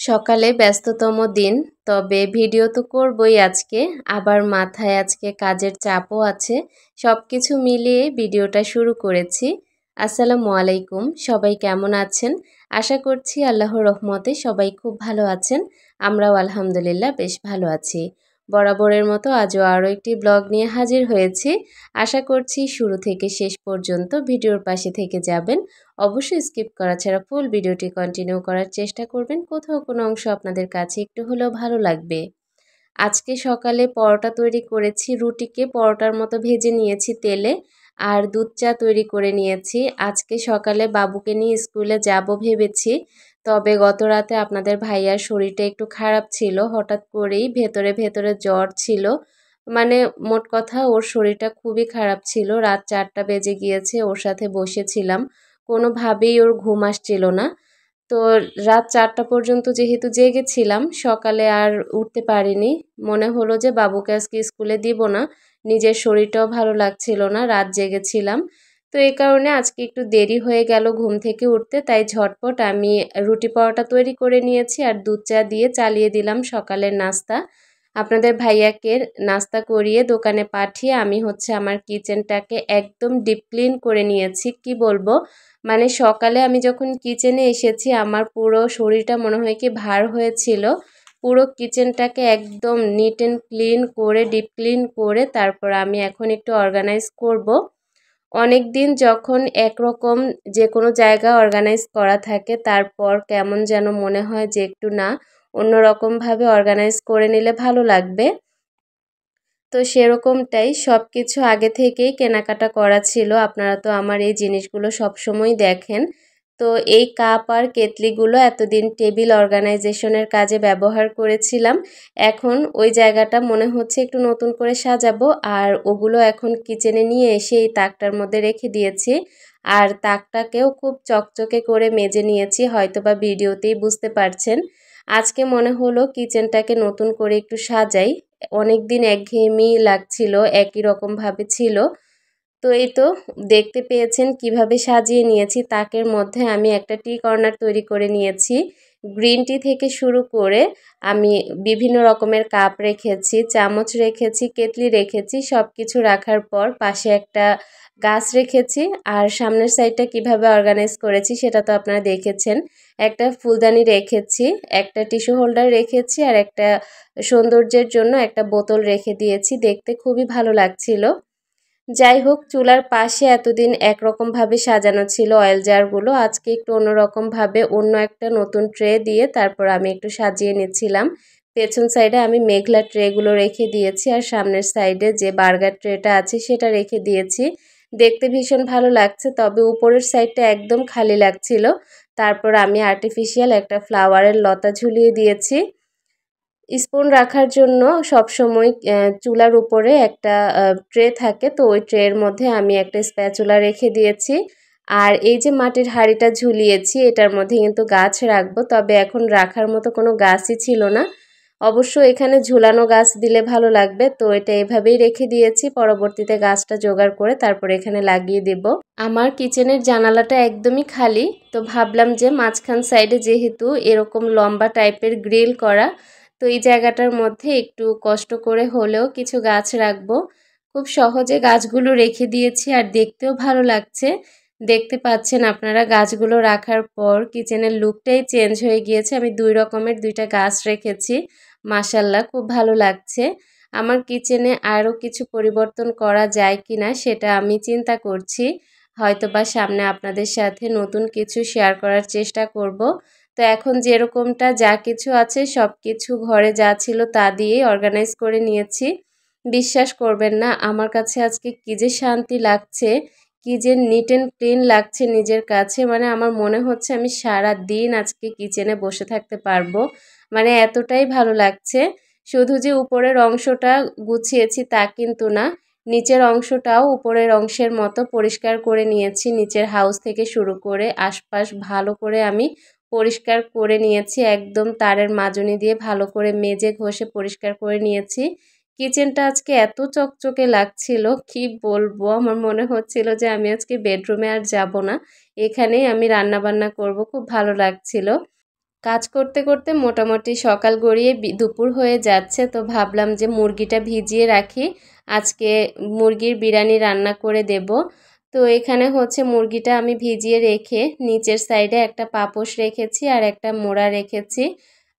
সকালে ব্যস্ততম দিন, তবে ভিডিও তো করবই আজকে। আবার মাথায় আজকে কাজের চাপও আছে। সবকিছু মিলিয়ে ভিডিওটা শুরু করেছি। আসসালামু আলাইকুম, সবাই কেমন আছেন? আশা করছি আল্লাহর রহমতে সবাই খুব ভালো আছেন। আমরাও আলহামদুলিল্লাহ বেশ ভালো আছি। বরাবরের মতো আজও আরও একটি ব্লগ নিয়ে হাজির হয়েছি। আশা করছি শুরু থেকে শেষ পর্যন্ত ভিডিওর পাশে থেকে যাবেন। অবশ্যই স্কিপ করা ছাড়া ফুল ভিডিওটি কন্টিনিউ করার চেষ্টা করবেন। কোথাও কোনো অংশ আপনাদের কাছে একটু হলেও ভালো লাগবে। আজকে সকালে পরোটা তৈরি করেছি। রুটিকে পরোটার মতো ভেজে নিয়েছি তেলে, আর দুধ চা তৈরি করে নিয়েছি। আজকে সকালে বাবুকে নিয়ে স্কুলে যাব ভেবেছি, তবে গত রাতে আপনাদের ভাইয়ার শরীরটা একটু খারাপ ছিল। হঠাৎ করেই ভেতরে ভেতরে জ্বর ছিল, মানে মোট কথা ওর শরীরটা খুবই খারাপ ছিল। রাত 4টা বেজে গিয়েছে, ওর সাথে বসেছিলাম, কোনোভাবেই ওর ঘুম আসছিল না। তো রাত 4টা পর্যন্ত যেহেতু জেগেছিলাম, সকালে আর উঠতে পারিনি। মনে হলো যে বাবুকে আজকে স্কুলে দিব না, নিজের শরীরটাও ভালো লাগছিল না, রাত জেগেছিলাম। তো এই কারণে আজকে একটু দেরি হয়ে গেল ঘুম থেকে উঠতে। তাই ঝটপট আমি রুটি পরোটা তৈরি করে নিয়েছি আর দুধ চা দিয়ে চালিয়ে দিলাম সকালের নাস্তা। আপনাদের ভাইয়াকে নাস্তা করিয়ে দোকানে পাঠিয়ে আমি আমার কিচেনটাকে একদম ডিপ ক্লিন করে নিয়েছি। কি বলবো, মানে সকালে আমি যখন কিচেনে এসেছি আমার পুরো শরীরটা মনে হয় কি ভার হয়েছিল। পুরো কিচেনটাকে একদম নিট অ্যান্ড ক্লিন করে ডিপ ক্লিন করে তারপর আমি এখন একটু অর্গানাইজ করব। অনেক দিন যখন একরকম যে কোনো জায়গা অর্গানাইজ করা থাকে, তারপর কেমন যেন মনে হয় যে একটু না, অন্যরকমভাবে অর্গানাইজ করে নিলে ভালো লাগবে। তো সেরকমটাই সব কিছু আগে থেকেই কেনাকাটা করা ছিল। আপনারা তো আমার এই জিনিসগুলো সবসময় দেখেন। তো এই কাপ আর কেতলিগুলো এতদিন টেবিল অর্গানাইজেশনের কাজে ব্যবহার করেছিলাম। এখন ওই জায়গাটা মনে হচ্ছে একটু নতুন করে সাজাবো, আর ওগুলো এখন কিচেনে নিয়ে এসে এই তাকটার মধ্যে রেখে দিয়েছি। আর তাকটাকেও খুব চকচকে করে মেজে নিয়েছি, হয়তোবা ভিডিওতেই বুঝতে পারছেন। আজকে মনে হলো কিচেনটাকে নতুন করে একটু সাজাই। অনেক দিন একঘেয়েমি লাগছিল, একই রকমভাবে ছিল। তো এই তো দেখতে পেয়েছেন কিভাবে সাজিয়ে নিয়েছি। তাকের মধ্যে আমি একটা টি কর্নার তৈরি করে নিয়েছি। গ্রিন টি থেকে শুরু করে আমি বিভিন্ন রকমের কাপ রেখেছি, চামচ রেখেছি, কেতলি রেখেছি। সব কিছু রাখার পর পাশে একটা গাছ রেখেছি। আর সামনের সাইডটা কিভাবে অর্গানাইজ করেছি সেটা তো আপনারা দেখেছেন। একটা ফুলদানি রেখেছি, একটা টিস্যু হোল্ডার রেখেছি, আর একটা সৌন্দর্যের জন্য একটা বোতল রেখে দিয়েছি। দেখতে খুবই ভালো লাগছিল। যাই হোক, চুলার পাশে এতদিন একরকমভাবে সাজানো ছিল অয়েল জারগুলো, আজকে একটু অন্যরকমভাবে অন্য একটা নতুন ট্রে দিয়ে তারপর আমি একটু সাজিয়ে নিচ্ছিলাম। পেছন সাইডে আমি মেঘলা ট্রেগুলো রেখে দিয়েছি, আর সামনের সাইডে যে বার্গার ট্রেটা আছে সেটা রেখে দিয়েছি। দেখতে ভীষণ ভালো লাগছে, তবে উপরের সাইডটা একদম খালি লাগছিল। তারপর আমি আর্টিফিশিয়াল একটা ফ্লাওয়ারের লতা ঝুলিয়ে দিয়েছি। স্পুন রাখার জন্য সবসময় চুলার উপরে একটা ট্রে থাকে, তো ওই ট্রের মধ্যে আমি একটা স্প্যাচুলা রেখে দিয়েছি। আর এই যে মাটির হাঁড়িটা ঝুলিয়েছি, এটার মধ্যে কিন্তু গাছ রাখবো, তবে এখন রাখার মতো কোনো গাছই ছিল না। অবশ্য এখানে ঝুলানো গাছ দিলে ভালো লাগবে, তো এটা এভাবেই রেখে দিয়েছি। পরবর্তীতে গাছটা জোগাড় করে তারপর এখানে লাগিয়ে দেব। আমার কিচেনের জানালাটা একদমই খালি, তো ভাবলাম যে মাঝখান সাইডে যেহেতু এরকম লম্বা টাইপের গ্রিল করা, তো এই জায়গাটার মধ্যে একটু কষ্ট করে হলেও কিছু গাছ রাখবো। খুব সহজে গাছগুলো রেখে দিয়েছি, আর দেখতেও ভালো লাগছে। দেখতে পাচ্ছেন আপনারা গাছগুলো রাখার পর কিচেনের লুকটাই চেঞ্জ হয়ে গিয়েছে। আমি দুই রকমের দুইটা গাছ রেখেছি, মাশাল্লাহ খুব ভালো লাগছে। আমার কিচেনে আরও কিছু পরিবর্তন করা যায় কিনা সেটা আমি চিন্তা করছি। হয়তোবা সামনে আপনাদের সাথে নতুন কিছু শেয়ার করার চেষ্টা করব। তো এখন যেরকমটা যা কিছু আছে সব কিছু ঘরে যা ছিল তা দিয়েই অর্গানাইজ করে নিয়েছি। বিশ্বাস করবেন না, আমার কাছে আজকে কী যে শান্তি লাগছে, কী যে নিট অ্যান্ড ক্লিন লাগছে নিজের কাছে। মানে আমার মনে হচ্ছে আমি সারা দিন আজকে কিচেনে বসে থাকতে পারবো, মানে এতটাই ভালো লাগছে। শুধু যে উপরের অংশটা গুছিয়েছি তা কিন্তু না, নিচের অংশটাও উপরের অংশের মতো পরিষ্কার করে নিয়েছি। নিচের হাউস থেকে শুরু করে আশপাশ ভালো করে আমি পরিষ্কার করে নিয়েছি, একদম তারের মাজনি দিয়ে ভালো করে মেজে ঘষে পরিষ্কার করে নিয়েছি। কিচেনটা আজকে এত চকচকে লাগছিল কি বলবো, আমার মনে হচ্ছিল যে আমি আজকে বেডরুমে আর যাব না, এখানেই আমি রান্না বান্না করব, খুব ভালো লাগছিল। কাজ করতে করতে মোটামুটি সকাল গড়িয়ে দুপুর হয়ে যাচ্ছে, তো ভাবলাম যে মুরগিটা ভিজিয়ে রাখি, আজকে মুরগির বিরিয়ানি রান্না করে দেব। তো এখানে হচ্ছে মুরগিটা আমি ভিজিয়ে রেখে নিচের সাইডে একটা পাপোশ রেখেছি আর একটা মোড়া রেখেছি।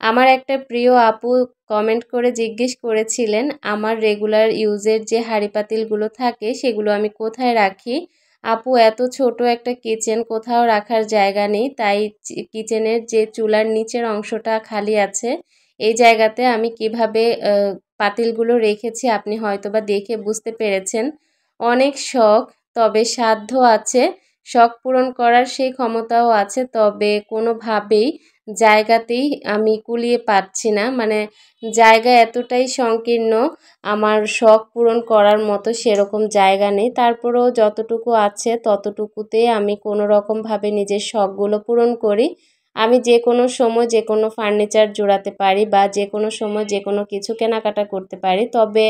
আমার একটা প্রিয় আপু কমেন্ট করে জিজ্ঞেস করেছিলেন আমার রেগুলার ইউজের যে হাঁড়ি পাতিলগুলো থাকে সেগুলো আমি কোথায় রাখি। আপু, এত ছোট একটা কিচেন, কোথাও রাখার জায়গা নেই, তাই কিচেনের যে চুলার নিচের অংশটা খালি আছে এই জায়গাতে আমি কিভাবে পাতিলগুলো রেখেছি আপনি হয়তোবা দেখে বুঝতে পেরেছেন। অনেক শখ, তবে সাধ্য আছে, শখ পূরণ করার সেই ক্ষমতাও আছে, তবে কোনোভাবেই জায়গাতেই আমি কুলিয়ে পাচ্ছি না। মানে জায়গা এতটাই সংকীর্ণ, আমার শখ পূরণ করার মতো সেরকম জায়গা নেই। তারপরেও যতটুকু আছে ততটুকুতে আমি কোনো রকমভাবে নিজের শখগুলো পূরণ করি। আমি যে কোনো সময় যে কোনো ফার্নিচার জোড়াতে পারি বা যে কোনো সময় যে কোনো কিছু কেনাকাটা করতে পারি, তবে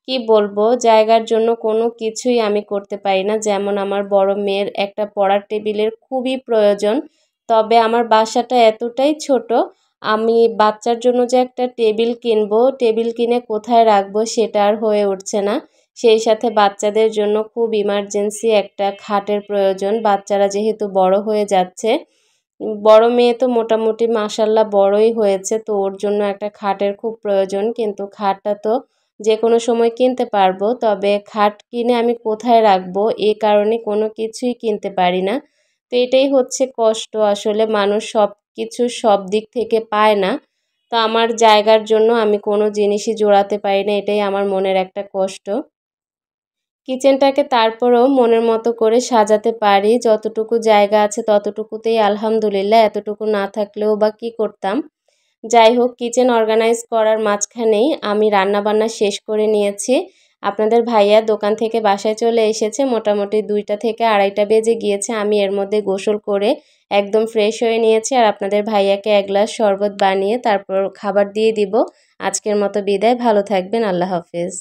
কি বলবো, জায়গার জন্য কোনো কিছুই আমি করতে পারি না। যেমন আমার বড় মেয়ের একটা পড়ার টেবিলের খুবই প্রয়োজন, তবে আমার বাসাটা এতটাই ছোট, আমি বাচ্চার জন্য যে একটা টেবিল কিনবো, টেবিল কিনে কোথায় রাখবো সেটা আর হয়ে উঠছে না। সেই সাথে বাচ্চাদের জন্য খুব ইমার্জেন্সি একটা খাটের প্রয়োজন, বাচ্চারা যেহেতু বড় হয়ে যাচ্ছে। বড় মেয়ে তো মোটামুটি মাশাল্লাহ বড়ই হয়েছে, তো ওর জন্য একটা খাটের খুব প্রয়োজন, কিন্তু খাটটা তো যে কোনো সময় কিনতে পারবো, তবে খাট কিনে আমি কোথায় রাখবো এই কারণে কোনো কিছুই কিনতে পারি না। তো এটাই হচ্ছে কষ্ট, আসলে মানুষ সব কিছু সব দিক থেকে পায় না। তো আমার জায়গার জন্য আমি কোনো জিনিসই জোড়াতে পারি না, এটাই আমার মনের একটা কষ্ট। কিচেনটাকে তারপরেও মনের মতো করে সাজাতে পারি, যতটুকু জায়গা আছে ততটুকুতেই আলহামদুলিল্লাহ, এতটুকু না থাকলেও বা কী করতাম। যাই হোক, কিচেন অর্গানাইজ করার মাঝখানেই আমি রান্নাবান্না শেষ করে নিয়েছি। আপনাদের ভাইয়া দোকান থেকে বাসায় চলে এসেছে, মোটামুটি 2টা থেকে 2:30 বেজে গিয়েছে। আমি এর মধ্যে গোসল করে একদম ফ্রেশ হয়ে নিয়েছি, আর আপনাদের ভাইয়াকে 1 গ্লাস শরবত বানিয়ে তারপর খাবার দিয়ে দিব। আজকের মতো বিদায়, ভালো থাকবেন, আল্লাহ হাফেজ।